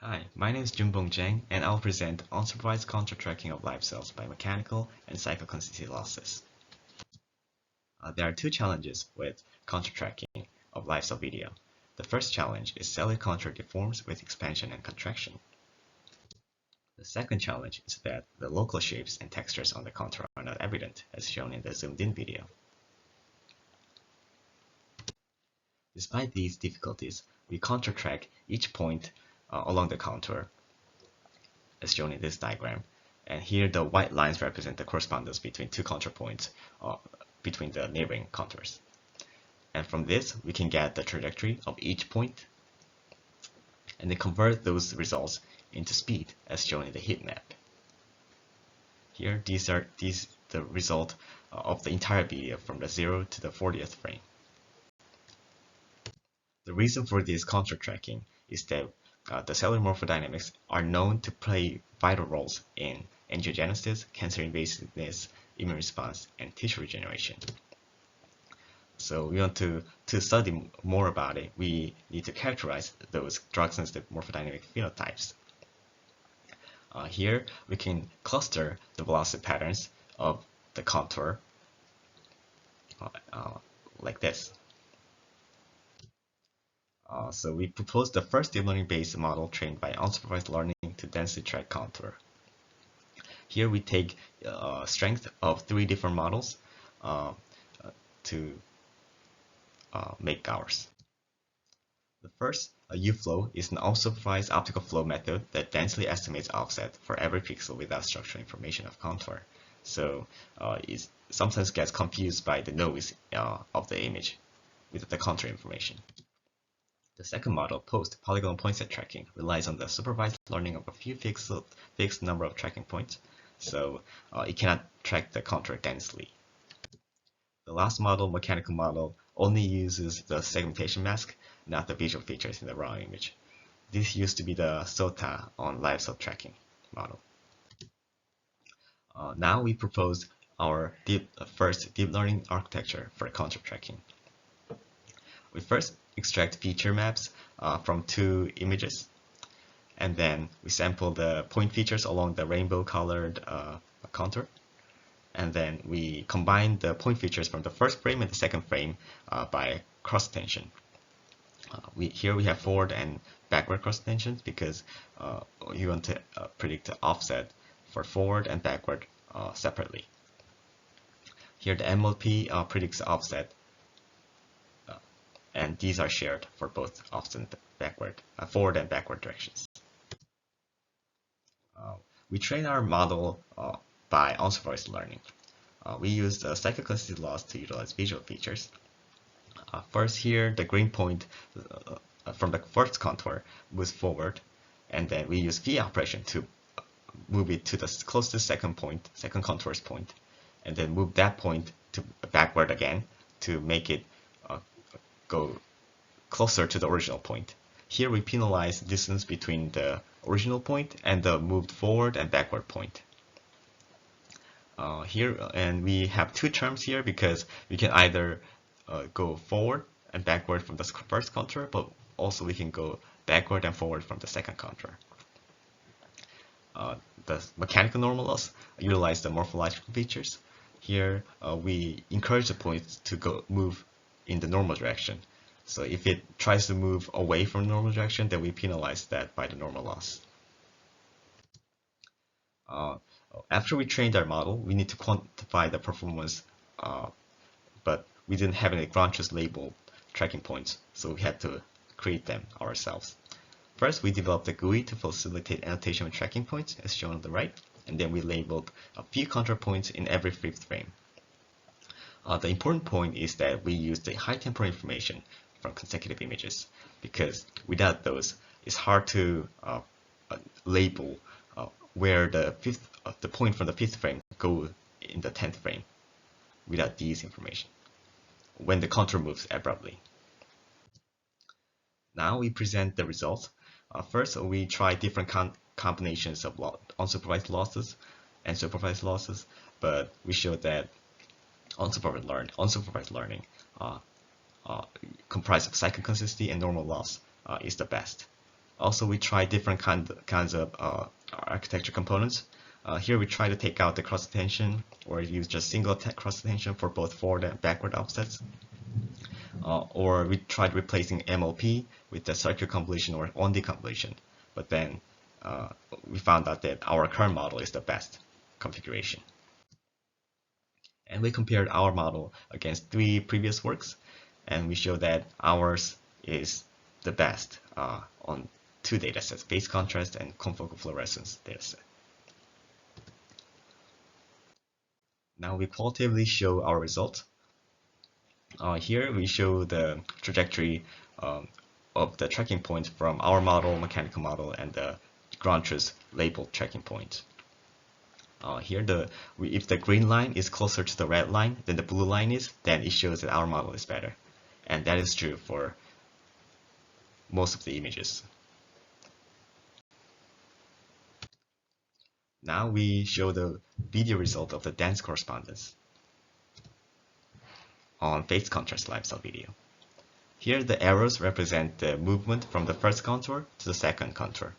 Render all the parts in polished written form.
Hi, my name is Junbong Jang, and I'll present unsupervised contour tracking of live cells by mechanical and cycloconsistency losses. There are two challenges with contour tracking of live cell video. The first challenge is cellular contour deforms with expansion and contraction. The second challenge is that the local shapes and textures on the contour are not evident, as shown in the zoomed-in video. Despite these difficulties, we contour track each point along the contour, as shown in this diagram. And here the white lines represent the correspondence between two contour points between the neighboring contours. And from this, we can get the trajectory of each point and then convert those results into speed as shown in the heat map. Here, these are the result of the entire video from the 0 to the 40th frame. The reason for this contour tracking is that the cellular morphodynamics are known to play vital roles in angiogenesis, cancer invasiveness, immune response, and tissue regeneration. So we want to study more about it, we need to characterize those drug-sensitive morphodynamic phenotypes. Here we can cluster the velocity patterns of the contour like this. So we propose the first deep learning-based model trained by unsupervised learning to density track contour. Here we take strength of 3 different models to make ours. The first, UFlow, is an unsupervised optical flow method that densely estimates offset for every pixel without structural information of contour. So it sometimes gets confused by the noise of the image with the contour information. The second model, post-polygonal point set tracking, relies on the supervised learning of a few fixed number of tracking points, so it cannot track the contour densely. The last model, mechanical model, only uses the segmentation mask, not the visual features in the raw image. This used to be the SOTA on live cell tracking model. Now we propose our first deep learning architecture for contour tracking. We first extract feature maps from 2 images, and then we sample the point features along the rainbow colored contour, and then we combine the point features from the first frame and the second frame by cross-attention. Here we have forward and backward cross-attentions because you want to predict the offset for forward and backward separately. Here the MLP predicts the offset, and these are shared for both offset backward, forward and backward directions. We train our model by unsupervised learning. We use the cycloconsistency loss to utilize visual features. First here, the green point from the first contour moves forward, and then we use V operation to move it to the closest second contour's point, and then move that point to backward again to make it go closer to the original point. Here we penalize distance between the original point and the moved forward and backward point. And we have 2 terms here because we can either go forward and backward from the first contour, but also we can go backward and forward from the second contour. The mechanical normal loss utilize the morphological features. Here we encourage the point to move in the normal direction. So if it tries to move away from the normal direction, then we penalize that by the normal loss. After we trained our model, we need to quantify the performance, but we didn't have any ground truth label tracking points, so we had to create them ourselves. First, we developed a GUI to facilitate annotation of tracking points, as shown on the right, and then we labeled a few contour points in every 5th frame. The important point is that we use the high temporal information from consecutive images, because without those, it's hard to label where the point from the 5th frame go in the 10th frame without these information when the contour moves abruptly. Now we present the results. First, we try different combinations of unsupervised losses and supervised losses, but we showed that unsupervised learning comprised of cycloconsistency and normal loss is the best. Also, we tried different kinds of architecture components. Here we try to take out the cross attention or use just single cross attention for both forward and backward offsets. Or we tried replacing MOP with the circular convolution or only convolution. But then we found out that our current model is the best configuration. And we compared our model against 3 previous works, and we show that ours is the best on 2 datasets, phase contrast and confocal fluorescence dataset. Now we qualitatively show our results. Here we show the trajectory of the tracking point from our model, mechanical model, and the ground truth labeled tracking point. Here, if the green line is closer to the red line than the blue line is, then it shows that our model is better. And that is true for most of the images. Now we show the video result of the dense correspondence on phase contrast live cell video. Here the arrows represent the movement from the first contour to the second contour.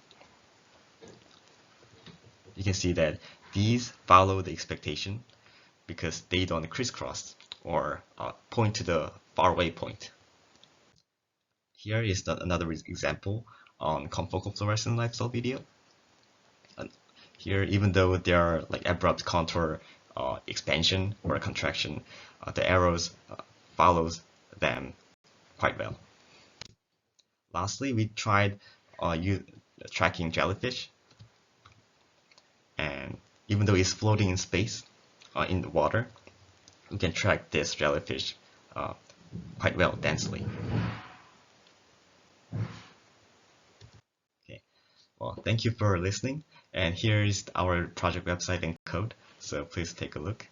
You can see that these follow the expectation because they don't crisscross or point to the faraway point. Here is another example on confocal fluorescent live cell video. Here, even though there are like abrupt contour expansion or contraction, the arrows follows them quite well. Lastly, we tried tracking jellyfish, and even though it's floating in space in the water, we can track this jellyfish quite well densely. Okay, well, thank you for listening, and here is our project website and code, so please take a look.